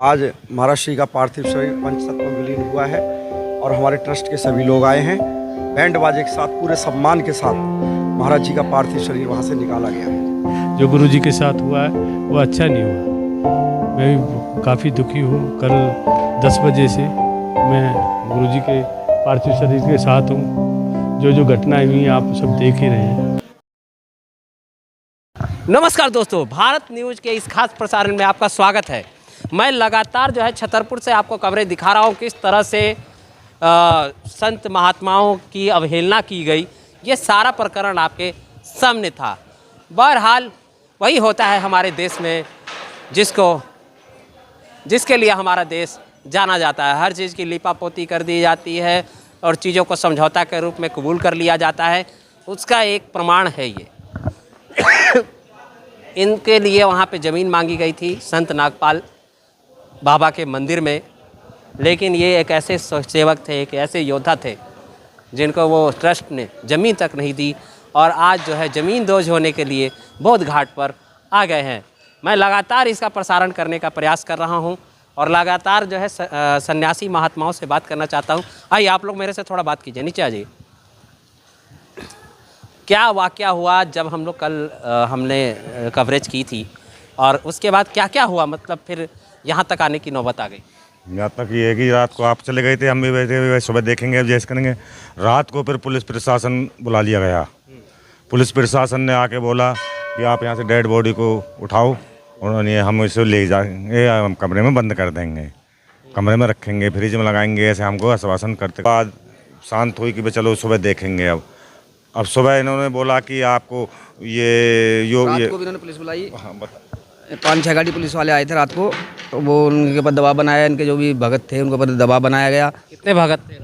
आज महाराज श्री का पार्थिव शरीर पंचतत्व में विलीन हुआ है और हमारे ट्रस्ट के सभी लोग आए हैं। बैंड बाजे के साथ पूरे सम्मान के साथ महाराज जी का पार्थिव शरीर वहाँ से निकाला गया है। जो गुरु जी के साथ हुआ है वो अच्छा नहीं हुआ। मैं भी काफ़ी दुखी हूँ। कल 10 बजे से मैं गुरु जी के पार्थिव शरीर के साथ हूँ। जो घटनाएं हुई आप सब देख ही रहे हैं। नमस्कार दोस्तों, भारत न्यूज़ के इस खास प्रसारण में आपका स्वागत है। मैं लगातार जो है छतरपुर से आपको कवरेज दिखा रहा हूँ किस तरह से संत महात्माओं की अवहेलना की गई। ये सारा प्रकरण आपके सामने था। बहरहाल वही होता है हमारे देश में जिसके लिए हमारा देश जाना जाता है। हर चीज़ की लिपापोती कर दी जाती है और चीज़ों को समझौता के रूप में कबूल कर लिया जाता है। उसका एक प्रमाण है ये। इनके लिए वहाँ पे ज़मीन मांगी गई थी संत नागपाल बाबा के मंदिर में, लेकिन ये एक ऐसे सेवक थे, एक ऐसे योद्धा थे जिनको वो ट्रस्ट ने ज़मीन तक नहीं दी और आज जो है ज़मीन दोज होने के लिए बौद्ध घाट पर आ गए हैं। मैं लगातार इसका प्रसारण करने का प्रयास कर रहा हूँ और लगातार जो है सन्यासी महात्माओं से बात करना चाहता हूँ। आइए आप लोग मेरे से थोड़ा बात कीजिए, नीचे आ जाइए। क्या वाक़या हुआ जब हम लोग कल हमने कवरेज की थी और उसके बाद क्या क्या हुआ, मतलब फिर यहाँ तक आने की नौबत आ गई? यहाँ तक ये कि रात को आप चले गए थे, हम भी बैठे हुए, सुबह देखेंगे अब जैसे करेंगे। रात को फिर पुलिस प्रशासन बुला लिया गया। पुलिस प्रशासन ने आके बोला कि आप यहाँ से डेड बॉडी को उठाओ, उन्होंने हम इसे ले जाएंगे, हम कमरे में बंद कर देंगे, कमरे में रखेंगे, फ्रिज में लगाएंगे, ऐसे हमको आश्वासन करते। बाद शांत हुई कि चलो सुबह देखेंगे। अब सुबह इन्होंने बोला कि आपको ये रात को भी इन्होंने पुलिस बुलाई। हाँ, 5-6 गाड़ी पुलिस वाले आए थे रात को, तो वो उनके ऊपर दबाव बनाया। इनके जो भी भगत थे उनके ऊपर दबाव बनाया गया। कितने भगत थे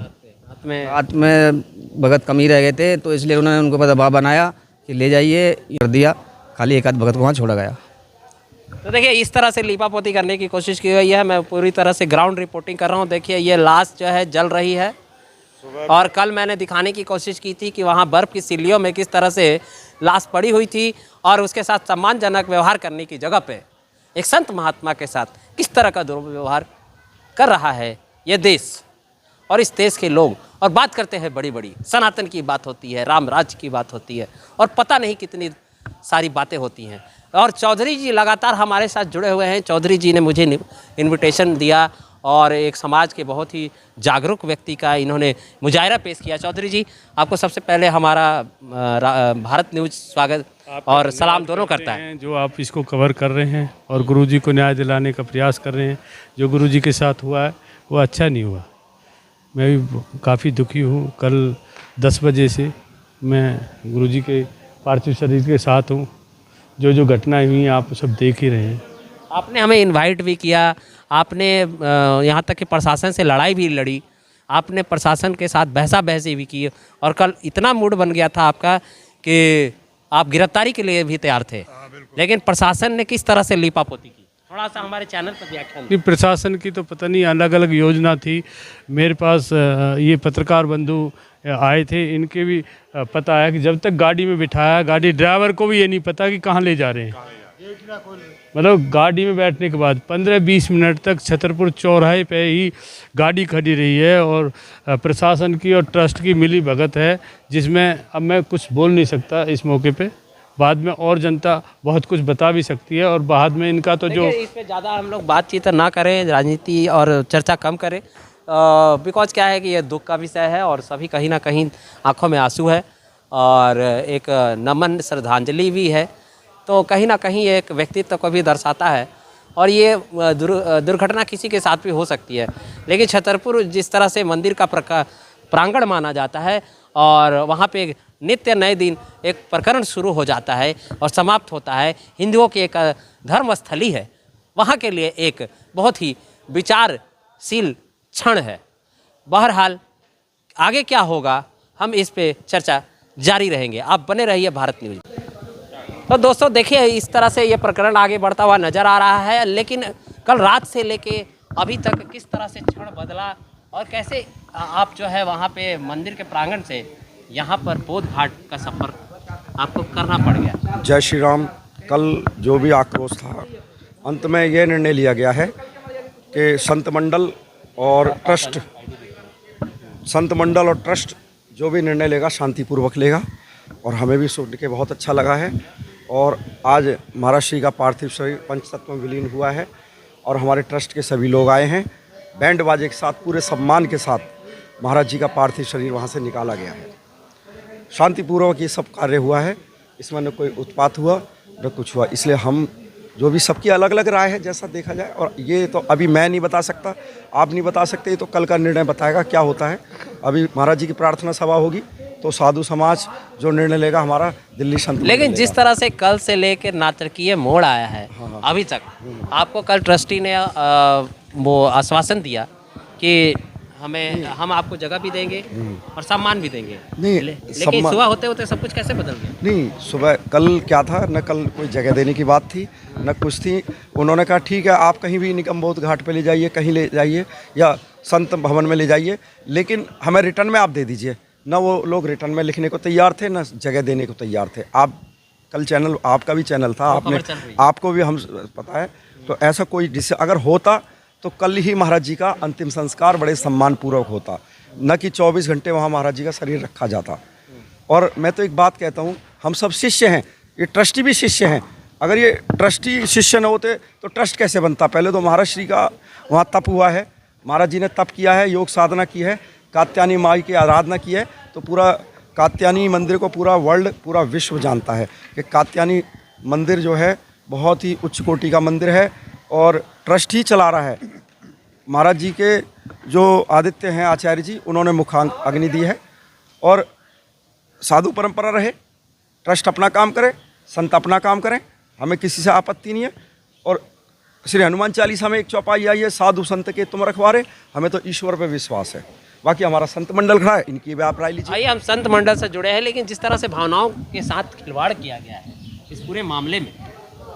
रात में भगत कम ही रह गए थे, तो इसलिए उन्होंने उनके ऊपर दबाव बनाया कि ले जाइए, कर दिया। खाली एक आध भगत को वहाँ छोड़ा गया। तो देखिए इस तरह से लिपापोती करने की कोशिश की गई है। मैं पूरी तरह से ग्राउंड रिपोर्टिंग कर रहा हूँ। देखिए ये लाश जो है जल रही है और कल मैंने दिखाने की कोशिश की थी कि वहाँ बर्फ़ की सिल्लियों में किस तरह से लाश पड़ी हुई थी और उसके साथ सम्मानजनक व्यवहार करने की जगह पे एक संत महात्मा के साथ किस तरह का दुर्व्यवहार कर रहा है ये देश और इस देश के लोग। और बात करते हैं बड़ी बड़ी सनातन की बात होती है, राम राज्य की बात होती है और पता नहीं कितनी सारी बातें होती हैं। और चौधरी जी लगातार हमारे साथ जुड़े हुए हैं। चौधरी जी ने मुझे इन्विटेशन दिया और एक समाज के बहुत ही जागरूक व्यक्ति का इन्होंने मुजाहिरा पेश किया। चौधरी जी, आपको सबसे पहले हमारा भारत न्यूज़ स्वागत और सलाम दोनों करता है। जो आप इसको कवर कर रहे हैं और गुरु जी को न्याय दिलाने का प्रयास कर रहे हैं। जो गुरु जी के साथ हुआ है वो अच्छा नहीं हुआ। मैं भी काफ़ी दुखी हूँ। कल 10 बजे से मैं गुरु जी के पार्थिव शरीर के साथ हूँ। जो घटनाएं हुई आप सब देख ही रहे हैं। आपने हमें इनवाइट भी किया, आपने यहाँ तक कि प्रशासन से लड़ाई भी लड़ी, आपने प्रशासन के साथ बहसा-बहसी भी की और कल इतना मूड बन गया था आपका कि आप गिरफ्तारी के लिए भी तैयार थे। लेकिन प्रशासन ने किस तरह से लिपापोती की, थोड़ा सा हमारे चैनल पर व्याख्यान नहीं, प्रशासन की तो पता नहीं अलग अलग योजना थी। मेरे पास ये पत्रकार बंधु आए थे, इनके भी पता है कि जब तक गाड़ी में बिठाया, गाड़ी ड्राइवर को भी ये नहीं पता कि कहाँ ले जा रहे हैं। मतलब गाड़ी में बैठने के बाद 15-20 मिनट तक छतरपुर चौराहे पे ही गाड़ी खड़ी रही है और प्रशासन की और ट्रस्ट की मिली भगत है, जिसमें अब मैं कुछ बोल नहीं सकता इस मौके पे। बाद में और जनता बहुत कुछ बता भी सकती है और बाद में इनका तो जो इस पे ज़्यादा हम लोग बातचीत ना करें, राजनीति और चर्चा कम करें, बिकॉज क्या है कि ये दुख का विषय है और सभी कहीं ना कहीं आंखों में आंसू है और एक नमन श्रद्धांजलि भी है। तो कहीं ना कहीं एक व्यक्तित्व को भी दर्शाता है और ये दुर्घटना किसी के साथ भी हो सकती है। लेकिन छतरपुर जिस तरह से मंदिर का प्रांगण माना जाता है और वहाँ पे नित्य नए दिन एक प्रकरण शुरू हो जाता है और समाप्त होता है, हिंदुओं की एक धर्मस्थली है, वहाँ के लिए एक बहुत ही विचारशील क्षण है। बहरहाल आगे क्या होगा हम इस पे चर्चा जारी रहेंगे। आप बने रहिए भारत न्यूज़। तो दोस्तों देखिए इस तरह से ये प्रकरण आगे बढ़ता हुआ नज़र आ रहा है। लेकिन कल रात से लेके अभी तक किस तरह से क्षण बदला और कैसे आप जो है वहाँ पे मंदिर के प्रांगण से यहाँ पर बौद्ध घाट का सफ़र आपको करना पड़ गया। जय श्री राम। कल जो भी आक्रोश था, अंत में यह निर्णय लिया गया है के संत मंडल और ट्रस्ट जो भी निर्णय लेगा शांतिपूर्वक लेगा, और हमें भी सुन के बहुत अच्छा लगा है। और आज महाराज श्री का पार्थिव शरीर पंचतत्व में विलीन हुआ है और हमारे ट्रस्ट के सभी लोग आए हैं। बैंड बाजे के साथ पूरे सम्मान के साथ महाराज जी का पार्थिव शरीर वहाँ से निकाला गया है। शांतिपूर्वक ये सब कार्य हुआ है, इसमें न कोई उत्पात हुआ न कुछ हुआ। इसलिए हम जो भी सबकी अलग अलग राय है जैसा देखा जाए, और ये तो अभी मैं नहीं बता सकता, आप नहीं बता सकते, ये तो कल का निर्णय बताएगा क्या होता है। अभी महाराज जी की प्रार्थना सभा होगी तो साधु समाज जो निर्णय लेगा हमारा दिल्ली संत। लेकिन जिस तरह से कल से लेकर नाटकीय मोड़ आया है अभी तक, आपको कल ट्रस्टी ने वो आश्वासन दिया कि हम आपको जगह भी देंगे और सम्मान भी देंगे, नहीं, लेकिन सुबह होते होते सब कुछ कैसे बदल गया? नहीं, सुबह कल क्या था, न कल कोई जगह देने की बात थी न कुछ थी। उन्होंने कहा ठीक है आप कहीं भी निकम्बोध घाट पे ले जाइए, कहीं ले जाइए या संत भवन में ले जाइए, लेकिन हमें रिटर्न में आप दे दीजिए। न वो लोग रिटर्न में लिखने को तैयार थे न जगह देने को तैयार थे। आप कल चैनल, आपका भी चैनल था, आपको भी हम पता है। तो ऐसा कोई अगर होता तो कल ही महाराज जी का अंतिम संस्कार बड़े सम्मान पूर्वक होता, न कि 24 घंटे वहाँ महाराज जी का शरीर रखा जाता। और मैं तो एक बात कहता हूँ, हम सब शिष्य हैं, ये ट्रस्टी भी शिष्य हैं। अगर ये ट्रस्टी शिष्य न होते तो ट्रस्ट कैसे बनता? पहले तो महाराज श्री का वहाँ तप हुआ है, महाराज जी ने तप किया है, योग साधना की है, कात्यायनी माई की आराधना की है। तो पूरा कात्यायनी मंदिर को पूरा वर्ल्ड, पूरा विश्व जानता है कि कात्यायनी मंदिर जो है बहुत ही उच्च कोटि का मंदिर है और ट्रस्ट ही चला रहा है। महाराज जी के जो आदित्य हैं आचार्य जी, उन्होंने मुखांक अग्नि दी है। और साधु परंपरा रहे, ट्रस्ट अपना काम करे, संत अपना काम करें, हमें किसी से आपत्ति नहीं है। और श्री हनुमान चालीसा में एक चौपाई आई है, साधु संत के तुम रखवारे, हमें तो ईश्वर पे विश्वास है। बाकी हमारा संत मंडल खड़ा है, इनकी भी आप राय लीजिए। आइए, हम संत मंडल से जुड़े हैं, लेकिन जिस तरह से भावनाओं के साथ खिलवाड़ किया गया है इस पूरे मामले में,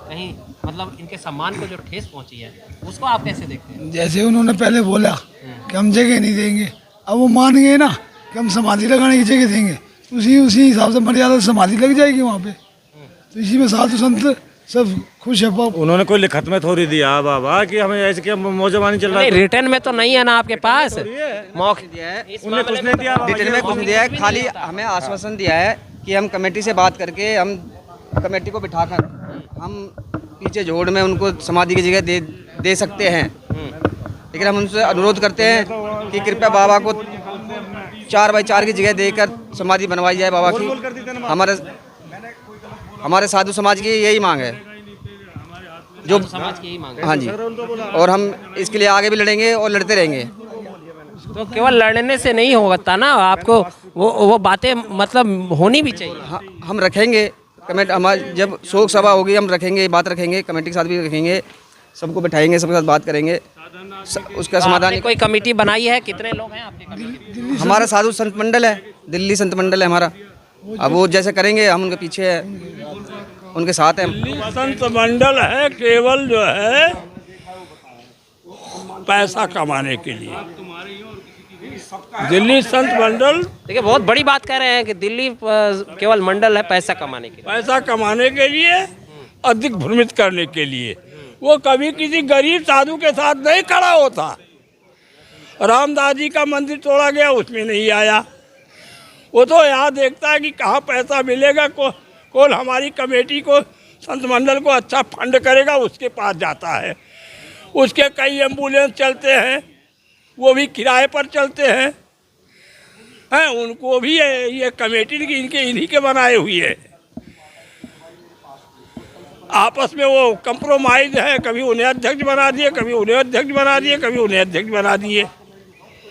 कहीं मतलब इनके सम्मान को जो ठेस पहुंची है, उसको आप कैसे देखते हैं? जैसे उन्होंने पहले बोला कि हम जगह नहीं देंगे, अब वो मान गए ना कि हम समाधि लगाने की जगह देंगे, तो उसी हिसाब से मर्यादा समाधि लग जाएगी वहाँ पे। तो इसी में साधु संत सब खुश है। उन्होंने कोई लिखत में थोड़ी दिया बाबा कि हमें ऐसे क्या मौजवानी चल रहा है। रिटर्न में तो नहीं है ना आपके पास मौके दिया है, उन्हें कुछ नहीं दिया, रिटर्न में कुछ नहीं दिया है, खाली हमें आश्वासन दिया है कि हम कमेटी से बात करके, हम कमेटी को बिठाकर हम पीछे जोड़ में उनको समाधि की जगह दे सकते हैं। लेकिन हम उनसे अनुरोध करते हैं कि कृपया बाबा को 4x4 की जगह देकर समाधि बनवाई जाए बाबा की। हमारे साधु समाज की यही मांग है, जो समाज की यही मांग है। हाँ जी, और हम इसके लिए आगे भी लड़ेंगे और लड़ते रहेंगे। तो केवल लड़ने से नहीं होता ना, आपको वो बातें मतलब होनी भी चाहिए। हम रखेंगे कमेटी, हमारी जब शोक सभा होगी हम रखेंगे, बात रखेंगे, कमेटी के साथ भी रखेंगे, सबको बैठाएंगे, सबके साथ बात करेंगे, उसका समाधान। कोई कमेटी बनाई है? कितने लोग हैं आपकी कमेटी? हमारा साधु संत मंडल है, दिल्ली संत मंडल है हमारा। अब वो जैसे करेंगे हम उनके पीछे है, उनके साथ हैं। संत मंडल है केवल जो है पैसा कमाने के लिए। दिल्ली संत मंडल, देखिए बहुत बड़ी बात कह रहे हैं कि दिल्ली केवल मंडल है पैसा कमाने के लिए। पैसा कमाने के लिए, अधिक भ्रमित करने के लिए। वो कभी किसी गरीब साधु के साथ नहीं खड़ा होता। रामदास जी का मंदिर तोड़ा गया, उसमें नहीं आया। वो तो यहाँ देखता है कि कहाँ पैसा मिलेगा, कौन हमारी कमेटी को, संत मंडल को अच्छा फंड करेगा, उसके पास जाता है। उसके कई एम्बुलेंस चलते हैं, वो भी किराए पर चलते हैं, उनको भी ये कमेटी इन्हीं के बनाए हुई है। आपस में वो कंप्रोमाइज है, कभी उन्हें अध्यक्ष बना दिए, कभी उन्हें अध्यक्ष बना दिए, कभी उन्हें अध्यक्ष बना दिए।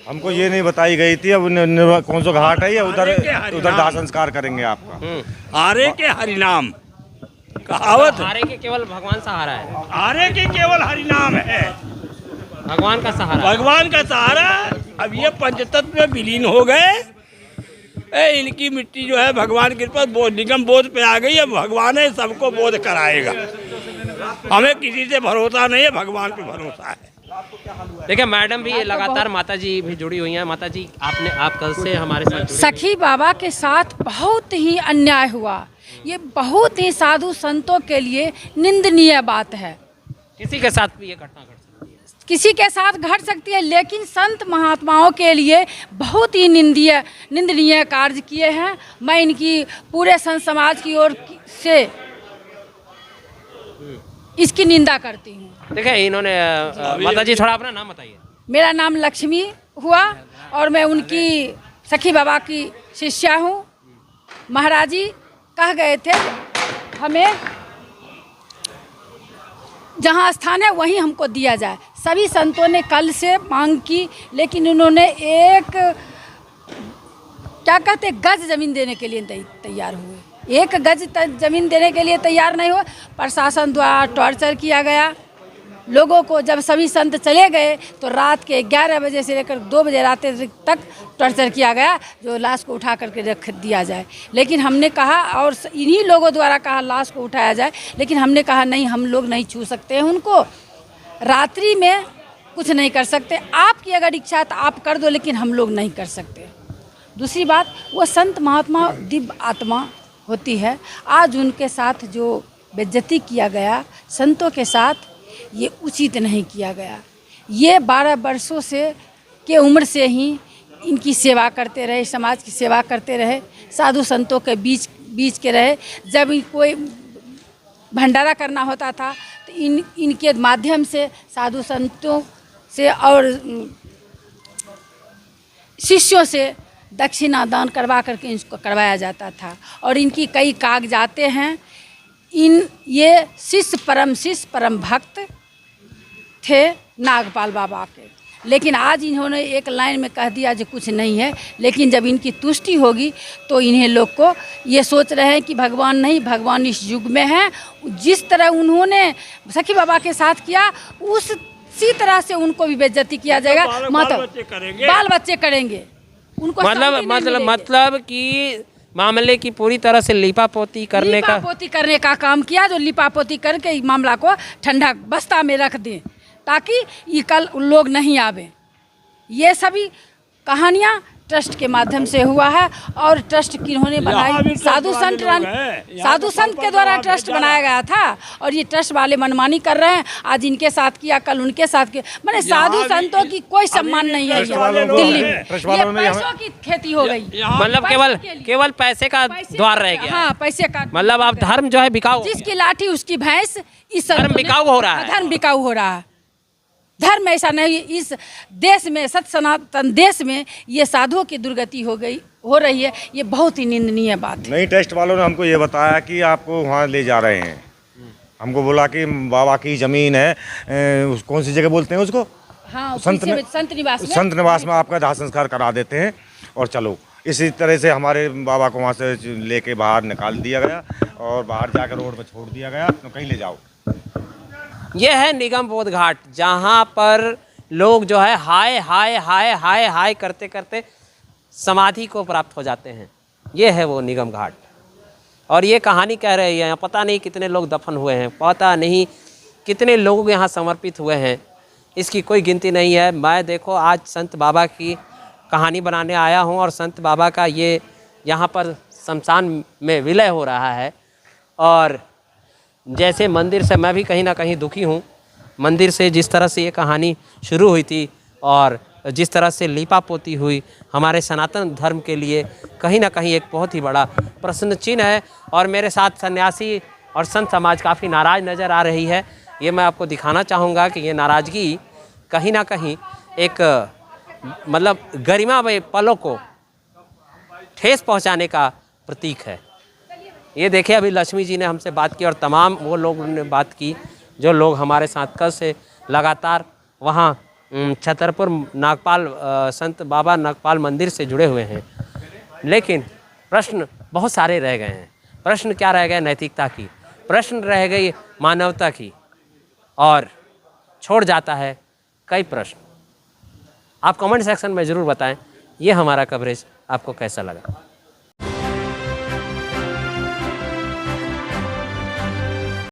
हमको ये नहीं बताई गई थी। अब कौन सा घाट है, या उधर दाह संस्कार करेंगे आपका। आरे के हरिनाम कहावत, हारे के केवल भगवान सहारा है। आरे के केवल हरिनाम है, भगवान का सहारा, भगवान का सहारा। अब ये पंचतत्व में विलीन हो गए, इनकी मिट्टी जो है भगवान की कृपा निगम बोध पे आ गई है। भगवान है, सबको बोध कराएगा। हमें किसी से भरोसा नहीं है, भगवान पे भरोसा है। देखिए मैडम भी लगातार, माता जी भी जुड़ी हुई हैं। माता जी, आप कल से हमारे साथ सखी बाबा के साथ बहुत ही अन्याय हुआ। ये बहुत ही साधु संतों के लिए निंदनीय बात है। किसी के साथ भी ये घटना घट सकती है। किसी के साथ घट सकती है, लेकिन संत महात्माओं के लिए बहुत ही निंदनीय कार्य किए हैं। मैं इनकी पूरे संत समाज की ओर से इसकी निंदा करती हूँ। देखिए इन्होंने माता जी थोड़ा अपना नाम बताइए। मेरा नाम लक्ष्मी हुआ और मैं उनकी सखी बाबा की शिष्या हूँ। महाराज जी कह गए थे हमें जहाँ स्थान है वहीं हमको दिया जाए। सभी संतों ने कल से मांग की, लेकिन उन्होंने एक क्या कहते गज ज़मीन देने के लिए तैयार हुए। एक गज ज़मीन देने के लिए तैयार नहीं हुए। प्रशासन द्वारा टॉर्चर किया गया लोगों को। जब सभी संत चले गए तो रात के 11 बजे से लेकर 2 बजे रात तक टॉर्चर किया गया, जो लाश को उठा करके रख दिया जाए। लेकिन हमने कहा, और इन्हीं लोगों द्वारा कहा लाश को उठाया जाए, लेकिन हमने कहा नहीं, हम लोग नहीं छू सकते हैं उनको, रात्रि में कुछ नहीं कर सकते। आपकी अगर इच्छा है तो आप कर दो, लेकिन हम लोग नहीं कर सकते। दूसरी बात, वो संत महात्मा दिव्य आत्मा होती है। आज उनके साथ जो बेइज्जती किया गया संतों के साथ, ये उचित नहीं किया गया। ये 12 वर्षों से के उम्र से ही इनकी सेवा करते रहे, समाज की सेवा करते रहे, साधु संतों के बीच के रहे। जब कोई भंडारा करना होता था तो इनके माध्यम से साधु संतों से और शिष्यों से दक्षिणा दान करवा करके इनको करवाया जाता था। और इनकी कई कागजाते हैं। ये शिष्य परम भक्त थे नागपाल बाबा के, लेकिन आज इन्होंने एक लाइन में कह दिया जो कुछ नहीं है। लेकिन जब इनकी तुष्टि होगी तो इन्हें लोग को ये सोच रहे हैं कि भगवान नहीं, भगवान इस युग में है। जिस तरह उन्होंने सखी बाबा के साथ किया, उसी तरह से उनको भी बेइज्जती किया जाएगा। बाल बच्चे करेंगे उनको। मतलब कि मामले की पूरी तरह से लिपापोती करने का काम किया, जो लिपापोती करके मामला को ठंडा बस्ता में रख दें ताकि ये कल लोग नहीं आवे। ये सभी कहानियाँ ट्रस्ट के माध्यम से हुआ है। और ट्रस्ट किन्होंने बनाई? साधु संत के द्वारा ट्रस्ट बनाया गया था। और ये ट्रस्ट वाले मनमानी कर रहे हैं। आज इनके साथ किया, कल उनके साथ किया। मैंने साधु संतों की कोई सम्मान नहीं है दिल्ली में। ये पैसों की खेती हो गई। मतलब केवल पैसे का द्वार रह गया। हाँ, पैसे का। मतलब अब धर्म जो है बिकाऊ, जिसकी लाठी उसकी भैंस। इस धर्म बिकाऊ हो रहा है। धर्म बिकाऊ हो रहा है। धर्म ऐसा नहीं। इस देश में, सत सनातन देश में, ये साधुओं की दुर्गति हो रही है। ये बहुत ही निंदनीय बात है। नहीं, टेस्ट वालों ने हमको ये बताया कि आपको वहाँ ले जा रहे हैं। हमको बोला कि बाबा की ज़मीन है, कौन सी जगह बोलते हैं उसको? हाँ, संत निवास में आपका दाह संस्कार करा देते हैं और चलो। इसी तरह से हमारे बाबा को वहाँ से लेके बाहर निकाल दिया गया और बाहर जाकर रोड पर छोड़ दिया गया, तो कहीं ले जाओ। यह है निगम बोध घाट, जहाँ पर लोग जो है हाय हाय हाय हाय हाय करते करते समाधि को प्राप्त हो जाते हैं। ये है वो निगम घाट। और ये कहानी कह रही है, पता नहीं कितने लोग दफन हुए हैं, पता नहीं कितने लोग यहाँ समर्पित हुए हैं, इसकी कोई गिनती नहीं है। मैं देखो आज संत बाबा की कहानी बनाने आया हूँ और संत बाबा का ये यहाँ पर शमशान में विलय हो रहा है। और जैसे मंदिर से मैं भी कहीं ना कहीं दुखी हूँ। मंदिर से जिस तरह से ये कहानी शुरू हुई थी और जिस तरह से लिपापोती हुई, हमारे सनातन धर्म के लिए कहीं ना कहीं एक बहुत ही बड़ा प्रश्न चिन्ह है। और मेरे साथ सन्यासी और संत समाज काफ़ी नाराज़ नज़र आ रही है। ये मैं आपको दिखाना चाहूँगा कि ये नाराज़गी कहीं ना कहीं एक मतलब गरिमामय पलों को ठेस पहुँचाने का प्रतीक है। ये देखिए, अभी लक्ष्मी जी ने हमसे बात की और तमाम वो लोगों ने बात की जो लोग हमारे साथ कल से लगातार वहाँ छतरपुर नागपाल संत बाबा नागपाल मंदिर से जुड़े हुए हैं। लेकिन प्रश्न बहुत सारे रह गए हैं। प्रश्न क्या रह गए? नैतिकता की प्रश्न रह गई, मानवता की, और छोड़ जाता है कई प्रश्न। आप कमेंट सेक्शन में ज़रूर बताएं ये हमारा कवरेज आपको कैसा लगा।